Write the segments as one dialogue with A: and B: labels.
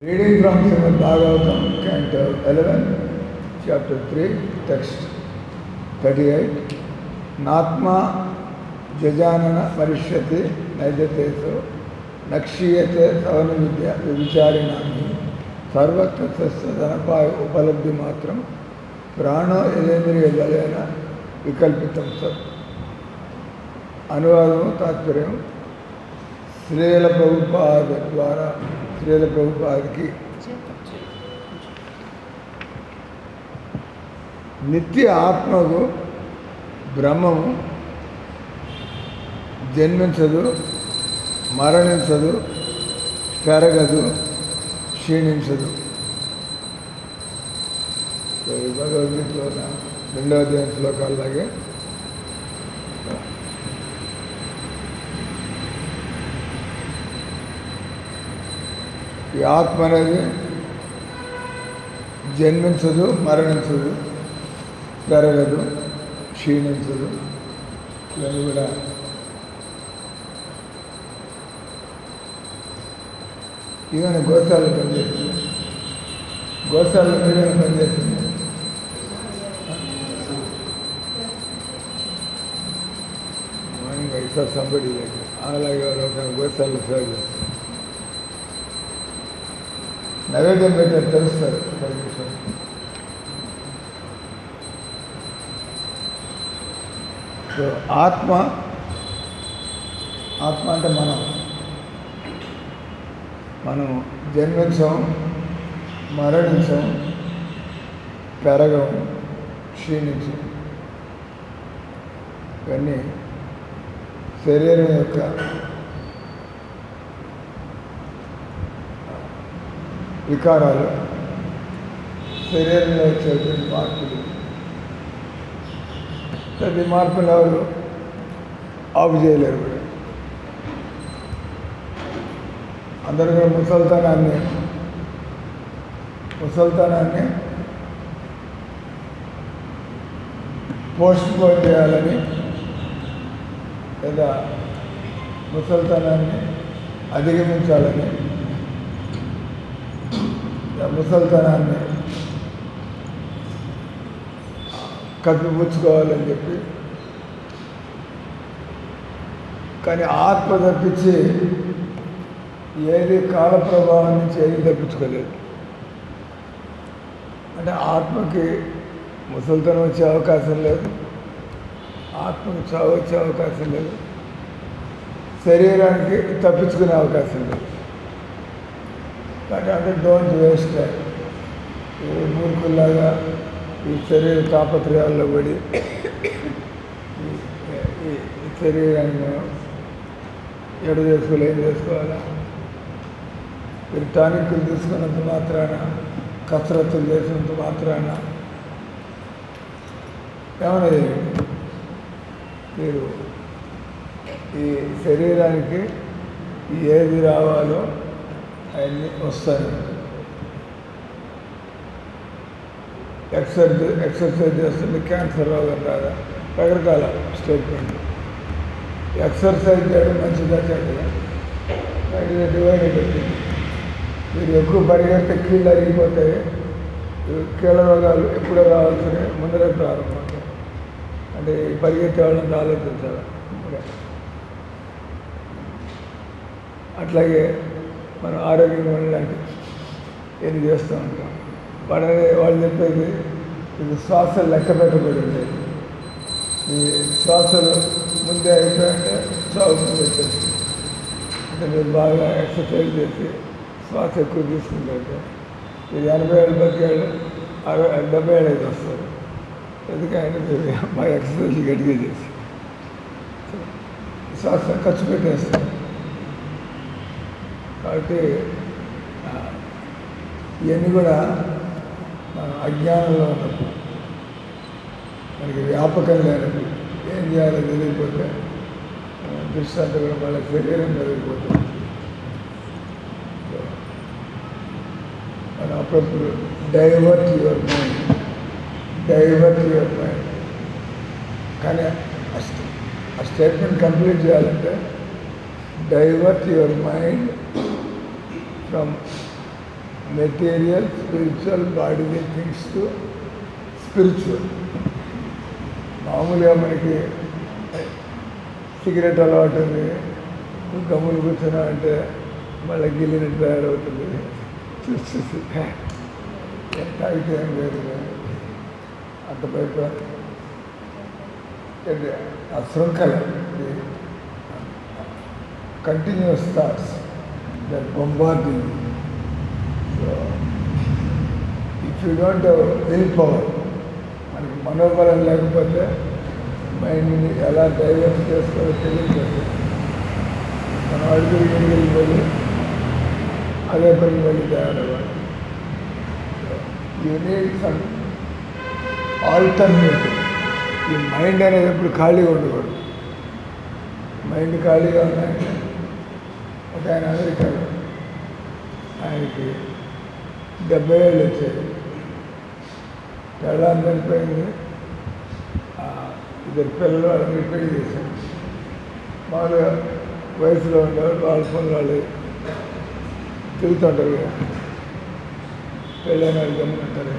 A: Reading from Srimad Bhagavatam, Canto 11, Chapter 3, Text 38. Natma jajanana marishyate naijateso nakshiyate savanavidya vivicharinami sarvatra sadanapaya upalabdhi matram prano yadendriya balena vikalpitam sat. అనువాదము తాత్పర్యం శ్రీల ప్రభుపాద ద్వారా శ్రీల ప్రభుపాదకి నిత్య ఆత్మకు బ్రహ్మము జన్మించదు, మరణించదు, పెరగదు, క్షీణించదు. భగవద్గీతలో 2వ అధ్యాయం శ్లోకాల్లాగే ఈ ఆత్మ అనేది జన్మించదు, మరణించదు, పెరగదు, క్షీణించదు. ఇవన్నీ కూడా ఇవన్నీ గోశాలలో పనిచేస్తుంది. గోశాలలో మీరేమైనా పనిచేస్తుంది. మార్నింగ్ సంబడి అలాగే ఒక గోశాలలో సేవ చేస్తుంది. నైవేద్యం పెట్టారు తెలుస్తారు. సో ఆత్మ అంటే మనం జన్మించాం, మరణించాం, పెరగం, క్షీణించాం. ఇవన్నీ శరీరం యొక్క వికారాలు, శరీరంలో వచ్చేటువంటి మార్పులు. ప్రతి మార్పులు ఎవరు ఆపు చేయలేరు. అందరూ కూడా ముసల్తనాన్ని పోస్ట్ పోన్ చేయాలని, లేదా ముసల్తనాన్ని అధిగమించాలని, ముసల్తనాన్ని కప్పిపుచ్చుకోవాలని చెప్పి, కానీ ఆత్మ తప్పించి ఏది కాల ప్రభావం నుంచి ఏది తప్పించుకోలేదు. అంటే ఆత్మకి ముసల్తనం వచ్చే అవకాశం లేదు, ఆత్మకి చావు వచ్చే అవకాశం లేదు, శరీరానికి తప్పించుకునే అవకాశం లేదు. కాబట్టి అంటే డోంట్ వేస్ట్ టైం. మూర్ఖుల్లాగా ఈ శరీర తాపత్రయాల్లో పడి ఈ శరీరాన్ని ఎడ చేసుకోవాలి, ఏం చేసుకోవాలా? మీరు టానిక్లు తీసుకున్నంత మాత్రాన, కసరత్తులు చేసినంత మాత్రాన ఏమైనా చేయండి. మీరు ఈ శరీరానికి ఏది రావాలో అవన్నీ వస్తాయి. ఎక్సర్సైజ్ చేస్తుంది, క్యాన్సర్ రోగం రాదా? రకరకాల స్టేట్మెంట్. ఎక్సర్సైజ్ చేయడం మంచిదా చెడ్డదా? డివైడ్ పెట్టింది. మీరు ఎక్కువ పరిగెడితే కీళ్ళు అరిగిపోతాయి. కీళ్ళ రోగాలు ఎప్పుడో రావాల్సిన ముందరే ప్రారంభమవుతాయి. అంటే పరిగెత్తే వాళ్ళని ఆలోచించాలి. అట్లాగే మనం ఆరోగ్యంగా ఉండడానికి ఏం చేస్తూ ఉంటాం. వాళ్ళు చెప్పేది ఇది శ్వాసలు లెక్క పెట్టబడి ఉండేది. ఈ శ్వాసలు ముందే అయిపోయాయంటే చావుకు పెట్టేసి, అంటే మీరు బాగా ఎక్సర్సైజ్ చేసి శ్వాస ఎక్కువ తీసుకుంటే మీరు 80 ఏళ్ళు, 80 ఏళ్ళు, 70 ఏళ్ళు వస్తారు. ఎందుకంటే మీరు బాగా ఎక్సర్సైజ్ గట్టిగా చేసి శ్వాస ఖర్చు పెట్టేస్తారు. కాబట్టి ఇవన్నీ కూడా మనం అజ్ఞానంలో ఉన్నప్పుడు, మనకి వ్యాపకం లేనప్పుడు, ఏం చేయాలో తెలియకపోతే దృష్టి అంతా కూడా వాళ్ళ శరీరం జరిగిపోతుంది. మనం అప్పుడప్పుడు డైవర్ట్ యువర్ మైండ్. కానీ ఆ స్టేట్మెంట్ కంప్లీట్ చేయాలంటే divert your mind from material spiritual బాడీని థింగ్స్ టు స్పిరిచువల్. మామూలుగా మనకి సిగరెట్ అలవాటు ఉంది, గమ్ములు కూర్చున్నా అంటే మళ్ళీ గిల్లినట్టు తయారవుతుంది. చూసి తాగితే ఏం లేదు, అంత పైపు ఆ శృంఖల continuous thoughts that bombarding. So if you don't will power, మనకి మనోబలం లేకపోతే మైండ్ని ఎలా డైవర్ట్ చేసుకోవాలో తెలియదు. మనం అడుగులు వెళ్ళిపోయి అదే పని మళ్ళీ తయారవ్వాలి. You need some alternative. ఈ మైండ్ అనేది ఎప్పుడు ఖాళీగా ఉండకూడదు. మైండ్ ఖాళీగా ఉన్నాయంటే ఒక ఆయన అమెరికాలో, ఆయనకి 70 ఏళ్ళు వచ్చాయి, పెళ్ళాం చనిపోయింది, ఇద్దరు పిల్లలు వాళ్ళని పెళ్లి చేశారు. మామూలుగా వయసులో ఉండేవాళ్ళు వాళ్ళ పనులు వాళ్ళు తిరుగుతుంటారు కదా, పెళ్ళైన వాళ్ళు గమ్ముంటారు.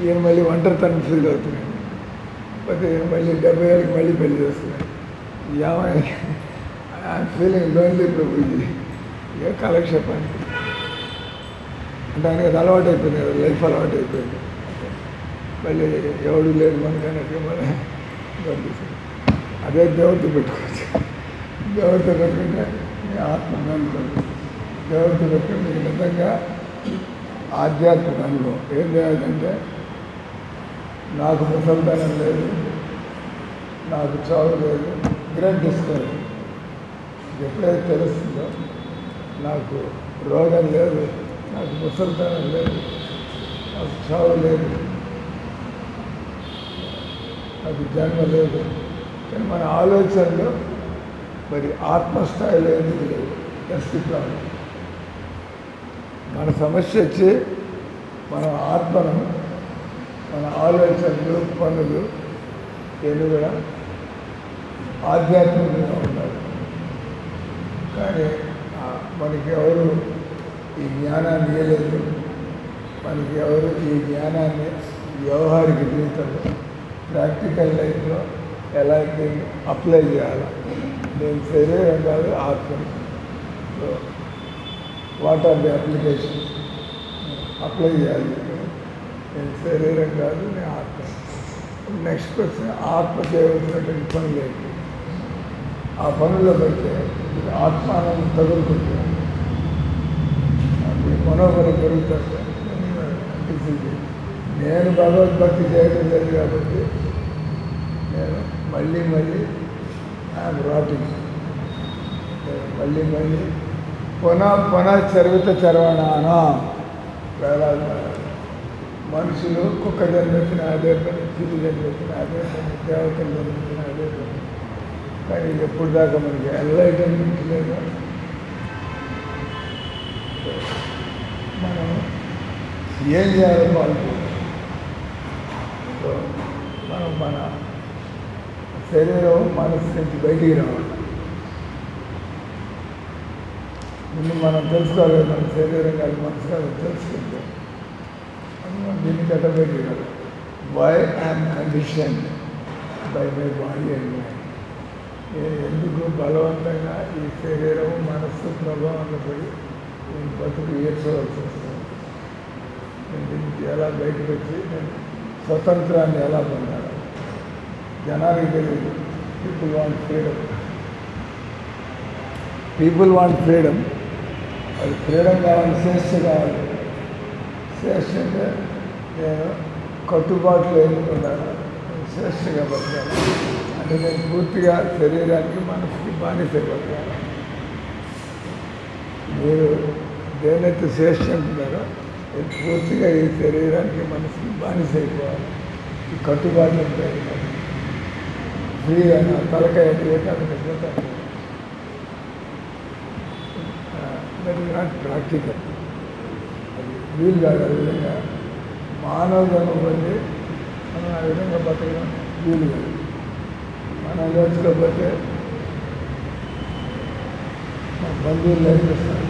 A: ఈయన మళ్ళీ ఒంటరితనం ఫీల్ అవుతున్నాడు. పోతే ఈయన మళ్ళీ 70 ఏళ్ళకి మళ్ళీ పెళ్లి చేస్తున్నాడు. ఏమైనా ఫీలింగ్ లోన్లీ ప్రభుజీ, ఏ కాలక్షేపానికి అంటే ఆయనకి అది అలవాటు అయిపోయింది కదా, లైఫ్ అలవాటు అయిపోయింది. మళ్ళీ ఎవడు లేదు మనకన్నట్టుగా మన పంపిస్తుంది. అదే దేవుడితో పెట్టుకోవచ్చు. దేవుడితో పెట్టుకుంటే మీ ఆత్మ అనుకోండి. దేవుడితో పెట్టుకుంటే మీకు నిజంగా ఆధ్యాత్మిక అనుభవం ఏం చేయాలంటే, నాకు ముసల్తనం లేదు, నాకు చావు లేదు, గ్రేట్ డిస్కవరీ. ఎప్పుడైతే తెలుస్తుందో నాకు రోగం లేదు, నాకు ముసల్తనం లేదు, నాకు చావు లేదు, నాకు జన్మ లేదు, కానీ మన ఆలోచనలు మరి ఆత్మస్థాయిలో ఎందుకు లేవు? ప్రస్తుతం మన సమస్య వచ్చి మన ఆత్మను, మన ఆలోచనలు, పనులు ఏమి కూడా ఆధ్యాత్మికంగా ఉండాలి. కానీ మనకి ఎవరు ఈ జ్ఞానాన్ని ఇవ్వలేదు. మనకి ఎవరు ఈ జ్ఞానాన్ని వ్యవహారిక జీవితంలో, ప్రాక్టికల్ లైఫ్లో ఎలా అప్లై చేయాలి. నేను శరీరం కాదు, ఆత్మ. So what are the application? Apply చేయాలి. నేను శరీరం కాదు, నేను ఆత్మ. నెక్స్ట్ క్వశ్చన్, ఆత్మ చేయవలసినటువంటి పనులు ఏంటి? ఆ పనుల్లో పెడితే ఆత్మానందం తగులుకుంటే అది మనోబలం పెరుగుతుంది. నేను భగవద్భక్తి చేయడం లేదు కాబట్టి నేను మళ్ళీ ఐఎమ్ రాటింగ్. మళ్ళీ పునః చరివిత చరవణానా. మనుషులు కుక్క జన్మెత్తిన అదే పని, పిల్లి జన్మెత్తిన అదే పని, దేవతలు జన్మెత్తిన అదే పని. కానీ ఎప్పుడు దాకా మనకి ఎన్లైటన్మెంట్ లేదు. మనం ఏం చేయాలో పాల్గొంటాం. మనం మన శరీరం మనసు నుంచి బయటికి రావాలి. ముందు మనం తెలుసుకోవాలి, మన శరీరం కాదు, మనసు కాదు తెలుసుకుంటే మనం దీన్ని బయటికి రాదు. Why I'm condition by my body and mind. నేను ఎందుకు బలవంతంగా ఈ శరీరం మనస్సు ప్రభావంలో పడి నేను బతుకు ఏడ్చవలసి వస్తుంది? నేను దీనికి ఎలా బయటకు వచ్చి నేను స్వతంత్రాన్ని ఎలా పొందాలి? జనానికి తెలియదు. People want freedom. People want freedom. అది ఫ్రీడమ్ కావాలి, స్వేచ్ఛ కావాలి. స్వేచ్ఛ అంటే నేను కట్టుబాట్లు ఎన్నుకున్నాను, స్వేచ్ఛగా బతకాలి. అంటే నేను పూర్తిగా శరీరానికి మనసుకి బానిసైపోతాను. మీరు దేనైతే స్వేచ్ఛ అంటున్నారో నేను పూర్తిగా ఈ శరీరానికి మనసుకి బానిసైపోవాలి. ఈ కట్టుబాట్లు ఉంటాయి. ఫ్రీగా నా తలకాయ అటువైతే పోతాను. That is not practical. అది వీలు కాదు. ఆ విధంగా మానవ జన్మ పొంది మనం ఆ విధంగా బతకడం వీలు కాదు. మనం నేర్చుకోకపోతే మన బంధువులు నేర్పిస్తారు,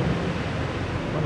A: మన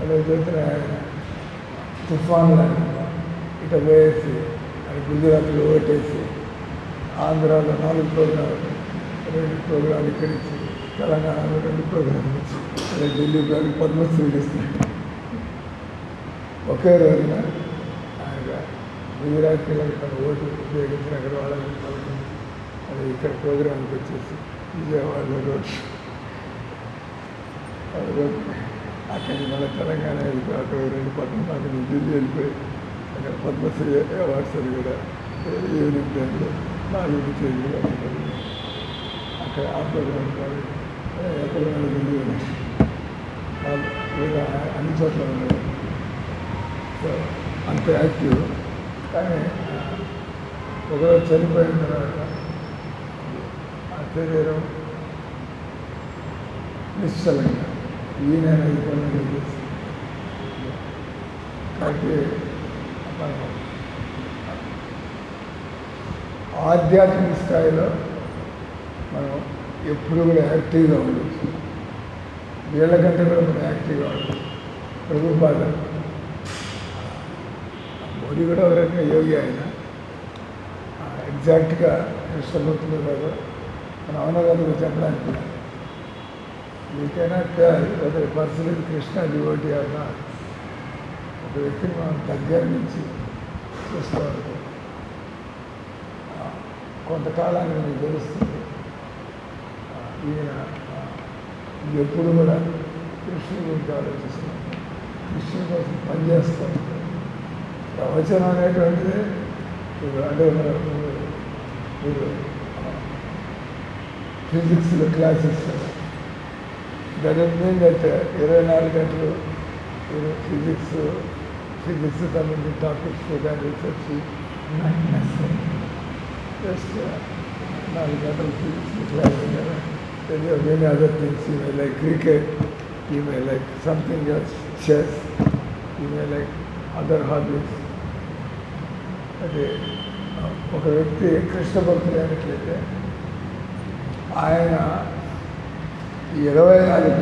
A: అదే చూసిన తుఫాన్ లాంటి ఇట వేసి అది గుజరాత్లో ఓటేసి ఆంధ్రాలో 4 ప్రోగ్రాములు 2 ప్రోగ్రాములు ఇక్కడిచ్చి తెలంగాణలో 2 ప్రోగ్రాములు ఇచ్చి అదే ఢిల్లీ గారికి పద్మశ్రీలు ఇస్తాడు. ఒకే రోజున ఆయన గుజరాత్ పిల్లలకి ఓటు ఉపయోగించిన అక్కడ వాళ్ళని పలుకుంది. అది ఇక్కడ ప్రోగ్రాంకి వచ్చేసి విజయవాడలో రోడ్ షో అక్కడికి మళ్ళీ తెలంగాణ వెళ్ళిపోయి అక్కడ 2 పట్టణం అక్కడ ఢిల్లీ వెళ్ళిపోయి అక్కడ పద్మశ్రీ అవార్డ్స్ అది కూడా ఈవినింగ్ టైంలో 4 స్టేజ్లో అక్కడ ఆ ప్రోగ్రాం ఎక్కడ ఢిల్లీ లేదా అన్ని చోట్ల ఉన్నాయి. సో అంత యాక్టివ్. కానీ ఒకరోజు చనిపోయిన తర్వాత ఆ శరీరం నిశ్చలంగా ఈయన పనులు చేసి కాబట్టి మనం ఆధ్యాత్మిక స్థాయిలో మనం ఎప్పుడు కూడా యాక్టివ్గా ఉండొచ్చు. వీళ్ళకంటే కూడా మనం యాక్టివ్గా ఉండొచ్చు. ప్రభుపాద మోడీ కూడా ఒక రకంగా యోగి ఆయన ఎగ్జాక్ట్గా కృష్ణభక్తులు కాదు మన అవునగారు చెప్పడానికి you cannot tell weather a person is Krishna devotee are not. ఒక వ్యక్తిని మనం దగ్గర నుంచి చూస్తూ ఉంటాం. కొంతకాలానికి మీకు తెలుస్తుంది ఈయన ఎప్పుడు కూడా కృష్ణుడి గురించి ఆలోచిస్తాం, కృష్ణుడి కోసం పనిచేస్తాం. ప్రవచనం అనేటువంటిది అంటే మీరు ఫిజిక్స్లో classes that is mean that 24 గంటలు మీరు ఫిజిక్స్ సంబంధించిన టాపిక్స్ కానీ రీసెర్చ్ జస్ట్ 4 గంటలు physics class many other things. You may like cricket, you may like something else, chess, you may like other hobbies. అదే ఒక వ్యక్తి కృష్ణ భక్తులు అయినట్లయితే ఆయన 24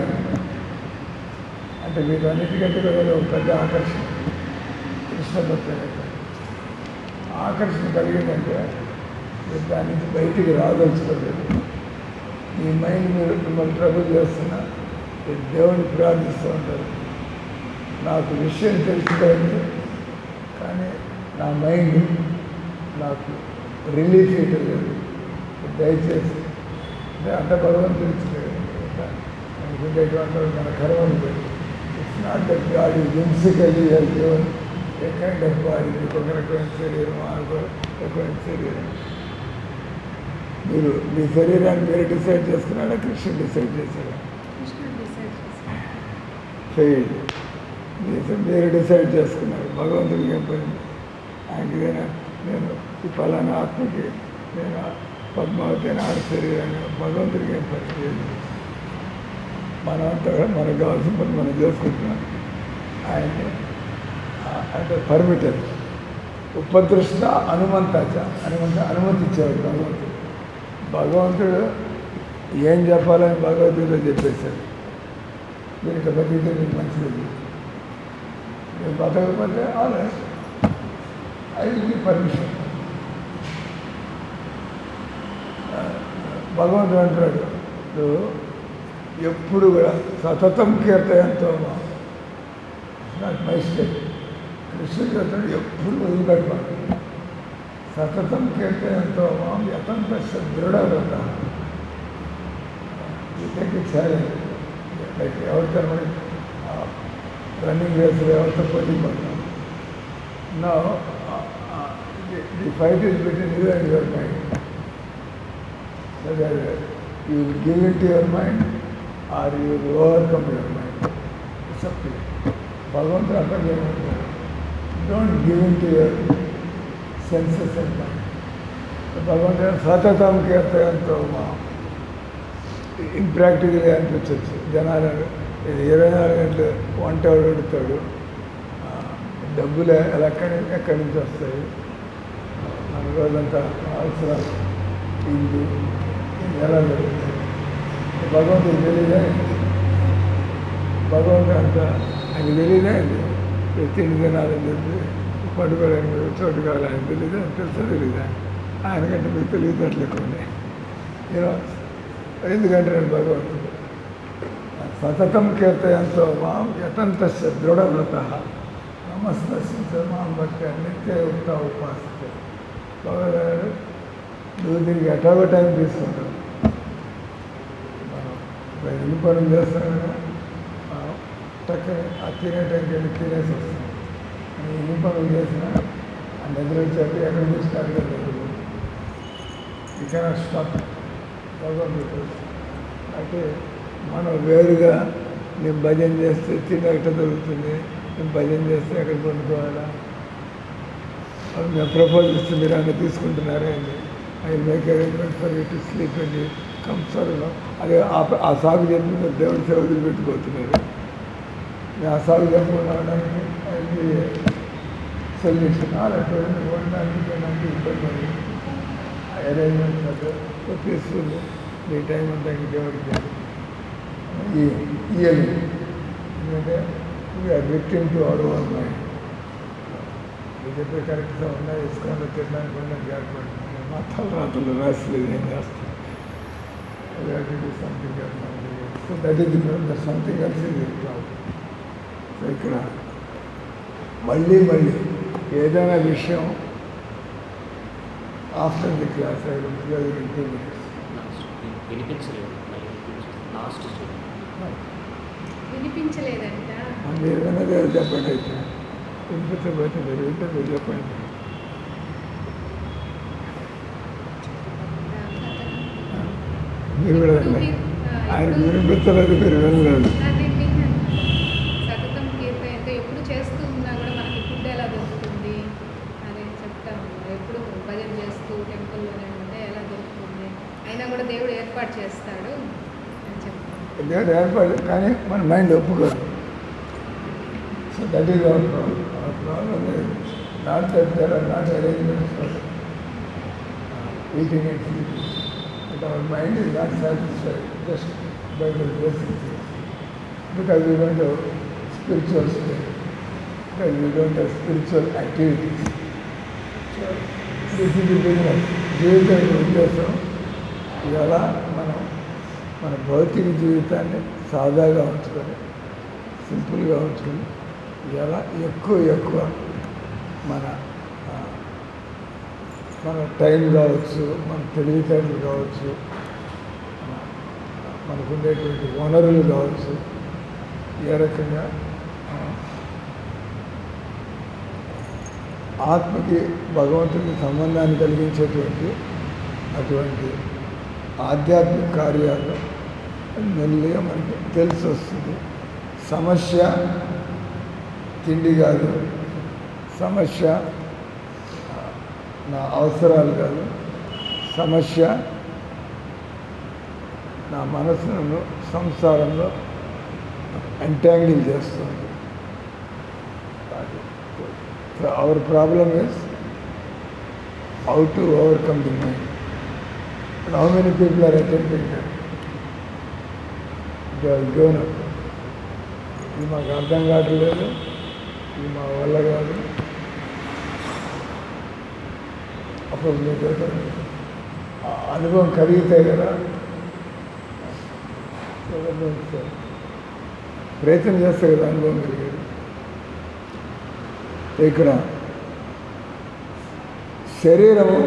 A: అంటే మీకు అన్నిటికంటే కూడా ఒక పెద్ద ఆకర్షణ కృష్ణ భక్తులు అయితే ఆకర్షణ కలిగిందంటే మీరు దాని నుంచి బయటికి రాదలుచుకోలేదు. మీ మైండ్ మీరు మిమ్మల్ని ట్రబుల్ చేస్తున్నా దేవుని ప్రార్థిస్తూ ఉంటారు. నాకు విషయం తెలిసిపోయింది కానీ నా మైండ్ నాకు రిలీఫ్ ఇవ్వటం లేదు. దయచేసి అంటే భగవంతుడు అనుకునేటువంటి మన కర్మను పెట్టి it's not that God is whimsically he's given a kind of body. మీకు ఒక రకమైన శరీరం రకమైన శరీరం మీరు మీ శరీరాన్ని మీరు డిసైడ్ చేసుకున్నాడా కృష్ణుడు డిసైడ్ చేశాడా? ఫెయిల్. మీరు డిసైడ్ చేసుకున్నారు. భగవంతుడికి ఏం పని? ఆయనకైనా నేను ఈ ఫలానా ఆత్మకి నేను పద్మావతి అని ఆడ శరీరాన్ని భగవంతుడికి ఏం పని లేదు. మనం అంతా మనకు కావాల్సిన పని మనం చేసుకుంటున్నాం. ఆయన్ని అంటే పర్మిటెడ్ ఉపదృష్ట అనుమంతాచ అనుమతించేవాడు భగవంతుడు. భగవంతుడు ఏం చెప్పాలని భగవద్గీతలో చెప్పేశాడు. మీరు ఇట్లా బతికితే మీకు మంచిది. మీరు బతకపోతే ఆలే ఐ విల్ గివ్ పర్మిషన్. భగవంతుడు అంటున్నాడు ఎప్పుడు కూడా సతతం కీర్తయంతో నాకు మైస్టేక్. కృష్ణుడు చెప్తాడు ఎప్పుడు వదిలిపెట్టమాట సతతం కీర్తయంతో మాం యతంత దృఢవ్రత. ఇతనికి ఛాలెంజ్ లైక్ ఎవరితో మనకి రన్నింగ్ రేస్లో ఎవరితో పోటీ పడతాం. నా the fight is between you and your mind. You will give in to your mind or you will overcome your mind. It's up to you. భగవంతుడు అక్కడ ఏమంటారు? Don't give in to your senses and mind. భగవంతుడు సతతం కీర్తయంతో ఇంప్రాక్టికల్గా అనిపించవచ్చు. జనాలు 24 గంటలు వంట వండుతాడు, డబ్బులు ఎక్కడి నుంచి వస్తాయి, మన రోజంతా అవసరం ఇల్లు ఎలా జరుగుతాయి. భగవంతుడు తెలియదా? భగవంతుడు అంతా ఆయన తెలీదా ఇది తిండి తినాలని చెప్పి పడుకోవడానికి చోటు కావాలని తెలీదా తెలుసా తెలీదా ఆయనకంటే మీకు తెలియదట్లు ఎక్కువ ఉన్నాయి ఎందుకంటే నేను భగవంతుడు సతతం కీర్తయంతో మాం యతంతశ్చ దృఢవ్రత నమస్తస్య మాం భక్తి నిత్య ఉక్త ఉపాసత భగవాడు నువ్వు దీనికి ఎట్లాగో టైం తీసుకుంటావు మనం ఎన్ని పనులు చేస్తాం కదా టక్కని ఆ తినే టైంకి వెళ్ళి తినేసి వస్తాం ఎన్ని పనులు చేసినా ఆ నిద్ర వచ్చాక ఎక్కడ చూసినా అడిగారు యూ కెనాట్ స్టాప్ భగవంతుడు అంటే మనం వేరుగా నేను భజన చేస్తే తిని ఎక్కడ దొరుకుతుంది నేను భజన చేస్తే ఎక్కడ పండుకోవాలా అది మేము ప్రపోజ్ ఇస్తే మీరు అన్నీ తీసుకుంటున్నారే అండి I make arrangement for you to sleep అండి కంఫర్ట్లో అదే ఆ సాగు చెప్పి మీరు దేవుడి సేవ వదిలిపెట్టుకోతున్నారు నేను ఆ సాగు చెప్పుకోవడానికి అది సొల్యూషన్ అలాంటి ఉండడానికి నాకు ఇబ్బంది అరేంజ్మెంట్ అంటే పీస్ఫుల్ మీ టైం అంతా దేవుడికి ఇయ్యాలి ఎందుకంటే we are victim to our own mind మీరు చెప్పే కరెక్ట్గా ఉన్నాయి ఇసుకొని తినడానికి కూడా ఏర్పడుతుంది మా తలరాత్రులు రాసలేదు ఏం చేస్తాం something so that is the something else is problem so ఇక్కడ మళ్ళీ ఏదైనా విషయం after the class I will give in 2 minutes
B: వినిపించలేదంట
A: మీరు విన్నది చెప్పండి అయితే వినిపించబోతే మీరు వింటే మీరు చెప్పండి మీరు కూడా ఆయన వినిపించలేదు మీరు వినలేదు
B: సతతం కీర్తనతో ఎప్పుడు చేస్తూ ఉన్నా కూడా మనకి ఫుడ్ ఎలా దొరుకుతుంది అని చెప్తా ఉన్నారు ఎప్పుడు భజన చేస్తూ టెంపుల్లోనే ఉంటే ఎలా దొరుకుతుంది అయినా కూడా దేవుడు ఏర్పాటు చేస్తాడు అని చెప్తాను
A: దేవుడు ఏర్పాటు కానీ మన మైండ్ ఒప్పుకోదు so that is our problem not that there are not arrangements for eating and sleeping but our mind is not satisfied just by the basic things because we don't have spiritual state because we don't have spiritual activities so this is the business జీవితం ఉద్దేశం ఇవాళ మనం మన భౌతిక జీవితాన్ని సాదాగా ఉంచుకొని సింపుల్గా ఉంచుకొని ఇలా ఎక్కువ మన టైం కావచ్చు మన తెలివితేటలు కావచ్చు మనకు ఉండేటువంటి వనరులు కావచ్చు ఏ రకంగా ఆత్మకి భగవంతుడికి సంబంధాన్ని కలిగించేటువంటి అటువంటి ఆధ్యాత్మిక కార్యాలు మెల్లిగా మనకి తెలిసి వస్తుంది. సమస్య తిండి కాదు, సమస్య నా అవసరాలు కాదు, సమస్య నా మనసును సంసారంలో ఎంటాంగిల్ చేస్తుంది. So our problem is how to overcome the mind. And how many people are attempting that? They have given up. ఇది మాకు అర్థం కావట్లేదు, ఇది మా వల్ల కాదు. అప్పుడు మీకు అనుభవం కలిగితే కదా ప్రయత్నం చేస్తే కదా అనుభవం కలిగేది. ఇక్కడ శరీరము,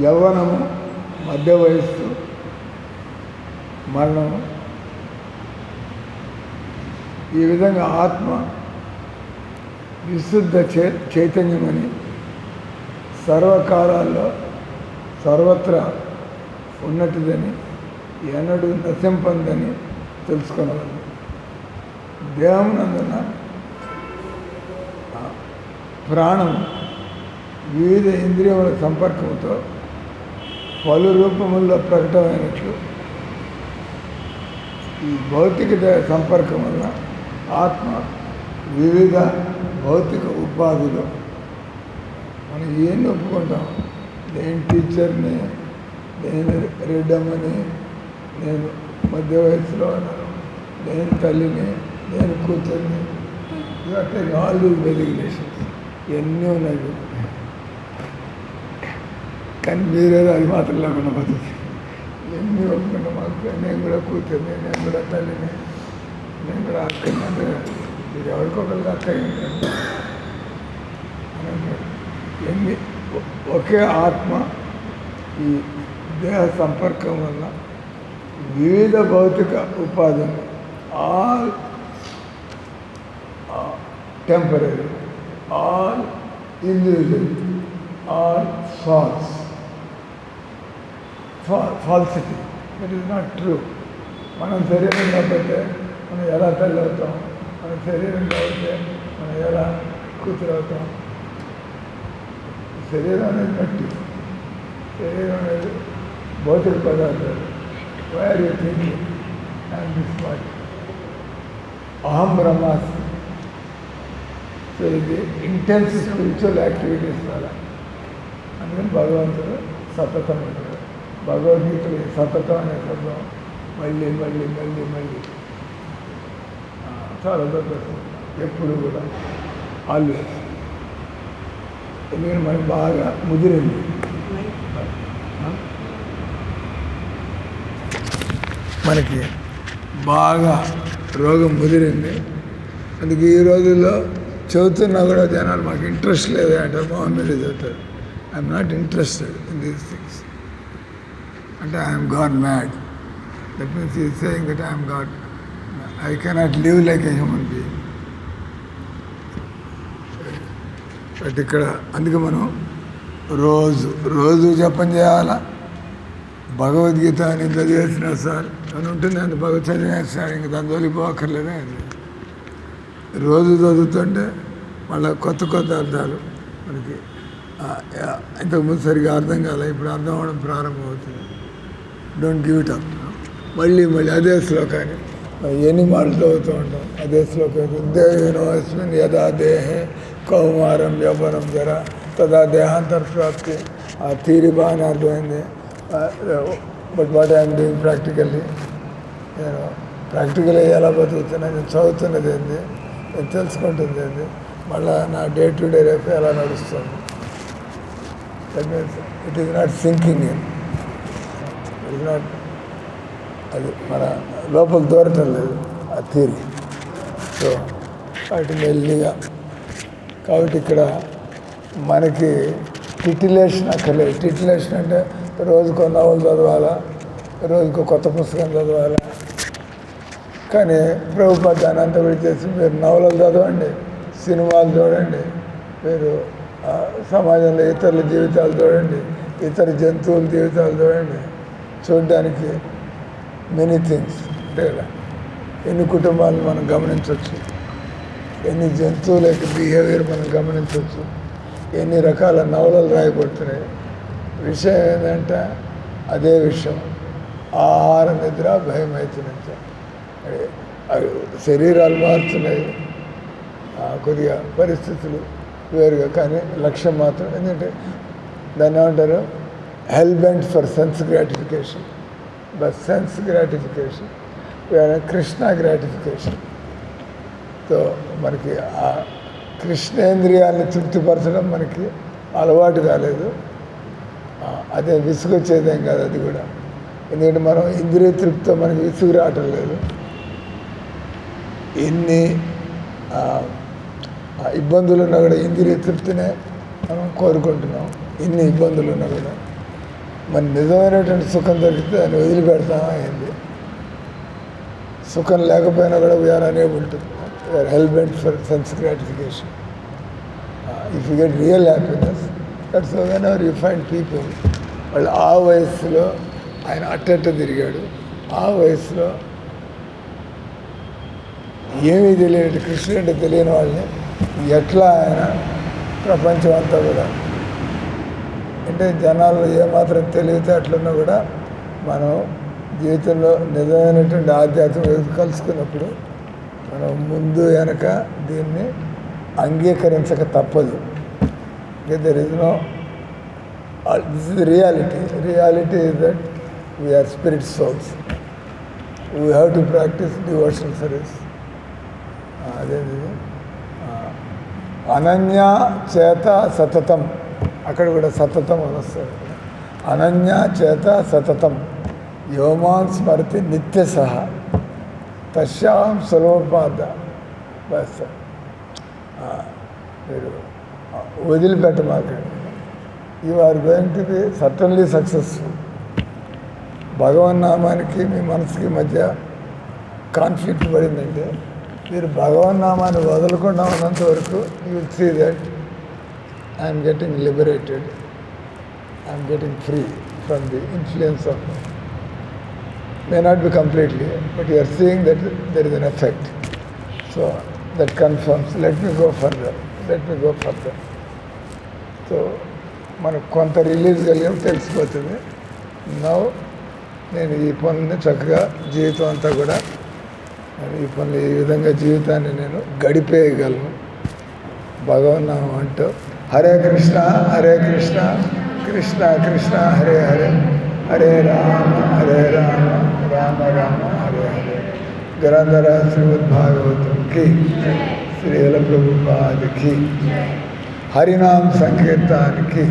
A: యవ్వనము, మధ్య వయస్సు, మరణము, ఈ విధంగా ఆత్మ విశుద్ధ చైతన్యమని సర్వకాలాల్లో సర్వత్రా ఉన్నట్టుదని, ఎన్నడూ నశింపందని తెలుసుకునేవాళ్ళు. దేహమునందున ప్రాణం వివిధ ఇంద్రియముల సంపర్కంతో పలు రూపముల్లో ప్రకటమైనట్లు ఈ భౌతిక దేహ సంపర్కం వల్ల ఆత్మ వివిధ భౌతిక ఉపాధులు మనం ఏం ఒప్పుకుంటాం. నేను టీచర్ని, నేను రెడ్డమ్మని, నేను మధ్య వయసులో ఉన్నాను, నేను తల్లిని, నేను కూతుర్ని, అంటే ఆల్ డూ రెగ్యులేషన్స్ ఇవన్నీ ఉన్నాయి. కానీ మీరేదో అది మాత్రం లేకుండా పోతుంది. ఇవన్నీ ఒప్పుకున్న మాకు నేను కూడా కూతుర్ని, నేను కూడా తల్లిని, నేను కూడా అక్కని. అంటే మీరు ఎవరికొకరికి అక్క ఏంటంటే ఎన్ని ఒకే ఆత్మ ఈ దేహ సంపర్కం వల్ల వివిధ భౌతిక ఉపాధులు all temporary, all individual, all falsity. It is not true. మనం శరీరం కాబట్టి మనం ఎలా తల్లి అవుతాం, మన శరీరం కాబట్టి మనం ఎలా కూతురు అవుతాం. శరీరం అనేది మట్టి, శరీరం అనేది భౌతిక పదార్థాలు. Where you thinking and this body అహం బ్రహ్మాస్మి. సో ఇది ఇంటెన్స్ స్పిరిచువల్ యాక్టివిటీస్ వల్ల. అందుకని భగవంతుడు సతతం ఉంటాడు. భగవద్గీతలో సతతం అనే శబ్దం మళ్ళీ మళ్ళీ మళ్ళీ మళ్ళీ చాలా గొప్ప. ఎప్పుడు కూడా ఆల్వేస్. ఎందుకంటే మనకి బాగా ముదిరింది, మనకి బాగా రోగం ముదిరింది. అందుకే ఈ రోజుల్లో చదువుతున్నా కూడా జనాలు మాకు ఇంట్రెస్ట్ లేదు అంటారు, మొహం మీద చదువుతారు. I'm not interested in these things. అంటే I'm gone mad. That means is saying that I'm God. I cannot live like a human being. But ఇక్కడ అందుకే మనం రోజు జపం చేయాలా. భగవద్గీత అని చదివేసిన సార్ అని ఉంటుంది, అంత భగవత్ చదివేస్తాడు, ఇంక దాని జోలికి పోక్కర్లేదే. రోజు చదువుతుంటే మళ్ళీ కొత్త అర్థాలు మనకి ఇంతకుముందు సరిగా అర్థం కాలే, ఇప్పుడు అర్థం అవ్వడం ప్రారంభమవుతుంది. Don't give it up. మళ్ళీ అదే శ్లోకాన్ని ఎన్ని మాటలు చదువుతూ ఉంటాం. అదే శ్లోకం దేహినోస్మిన్ యదా దేహే కౌమారం యవ్వనం జర తదా దేహాంతర్ప్రాప్తి. ఆ థీరీ బాగానే అర్థమైంది. But what I'm doing practically, నేను ప్రాక్టికల్గా ఎలా బతుకుతున్నా, నేను చదువుతున్నది ఏంది, నేను తెలుసుకుంటుంది ఏంది, మళ్ళీ నా డే టు డే లైఫ్ ఎలా నడుస్తుంది. That means it is not sinking in. It is not, అది మన లోపల దూరటం లేదు ఆ థియరీ. సో వాటి మెల్లిగా. కాబట్టి ఇక్కడ మనకి టిటిలేషన్ అక్కర్లేదు. టిటిలేషన్ అంటే రోజుకో నవలు చదవాలా, రోజుకో కొత్త పుస్తకం చదవాలా. కానీ ప్రభుత్వ దాన్ని అంతా విడిచేసి మీరు నవలలు చదవండి, సినిమాలు చూడండి, మీరు సమాజంలో ఇతరుల జీవితాలు చూడండి, ఇతర జంతువుల జీవితాలు చూడండి. చూడడానికి మెనీ థింగ్స్ అంటే ఎన్ని కుటుంబాలను మనం గమనించవచ్చు, ఎన్ని జంతువుల యొక్క బిహేవియర్ మనం గమనించవచ్చు, ఎన్ని రకాల నవలలు రాయబడుతున్నాయి. విషయం ఏంటంటే అదే విషయం, ఆహార నిద్ర భయం అవుతున్నాయి. శరీరాలు మారుతున్నాయి, కొద్దిగా పరిస్థితులు వేరుగా, కానీ లక్ష్యం మాత్రం. ఎందుకంటే దాన్ని ఏమంటారు, hell bent for sense gratification. But sense gratification Krishna gratification. So మనకి ఆ కృష్ణేంద్రియాన్ని తృప్తిపరచడం మనకి అలవాటు కాలేదు. అదే విసుగొచ్చేదేం కాదు అది కూడా. ఎందుకంటే మనం ఇంద్రియ తృప్తితో మనకి విసుగు రావటం లేదు. ఎన్ని ఇబ్బందులు ఉన్నా కూడా ఇంద్రియ తృప్తినే మనం కోరుకుంటున్నాం. ఎన్ని ఇబ్బందులు ఉన్నా కూడా మన నిజమైనటువంటి సుఖం దొరికితే దాన్ని వదిలిపెడతామా ఏంది. సుఖం లేకపోయినా కూడా we are unable to, we are hell bent for sense gratification. If you get real happiness, that's whenever you find people. వాళ్ళు ఆ వయస్సులో ఆయన అట్టట్ట తిరిగాడు. ఆ వయసులో ఏమీ తెలియని కృష్ణుడు అంటే తెలియని వాళ్ళని ఎట్లా ఆయన ప్రపంచం అంతా కూడా, అంటే జనాల్లో ఏమాత్రం తెలివితే అట్లున్నా కూడా మనం జీవితంలో నిజమైనటువంటి ఆధ్యాత్మిక కలుసుకున్నప్పుడు మనం ముందు వెనక దీన్ని అంగీకరించక తప్పదు. There is no, this is reality. Reality is that we are spirit souls. We have to practice devotional service. అదేంటి అనన్య చేత సతతం, అక్కడ కూడా సతతం అని వస్తుంది. అనన్య చేత సతతం యోమాన్ స్మృతి నిత్య సహ తస్యాం సులభపాద. బస్ మీరు వదిలిపెట్టమాకండి. You are going to be certainly successful. భగవన్నామానికి మీ మనసుకి మధ్య కాన్ఫ్లిక్ట్ పడిందంటే మీరు భగవన్నామాన్ని వదలకుండా ఉన్నంత వరకు you will see that I'm getting liberated, I'm getting free from the influence of, may not be completely, but you are seeing that there is an effect. So that confirms let me go further. So మనకు కొంత release కలిగిన తెలిసిపోతుంది. Now నేను ఈ పనులని చక్కగా జీవితం అంతా కూడా ఈ పనులు ఈ విధంగా జీవితాన్ని నేను గడిపేయగలను. భగవన్నామం అంటూ హరే కృష్ణ కృష్ణ కృష్ణ హరే హరే, హరే రామ రామ రామ హరే హరే. గ్రంథర శ్రీమద్భాగవతం की, శ్రీల ప్రభుపాద की, हरिनाम संकीर्तन की.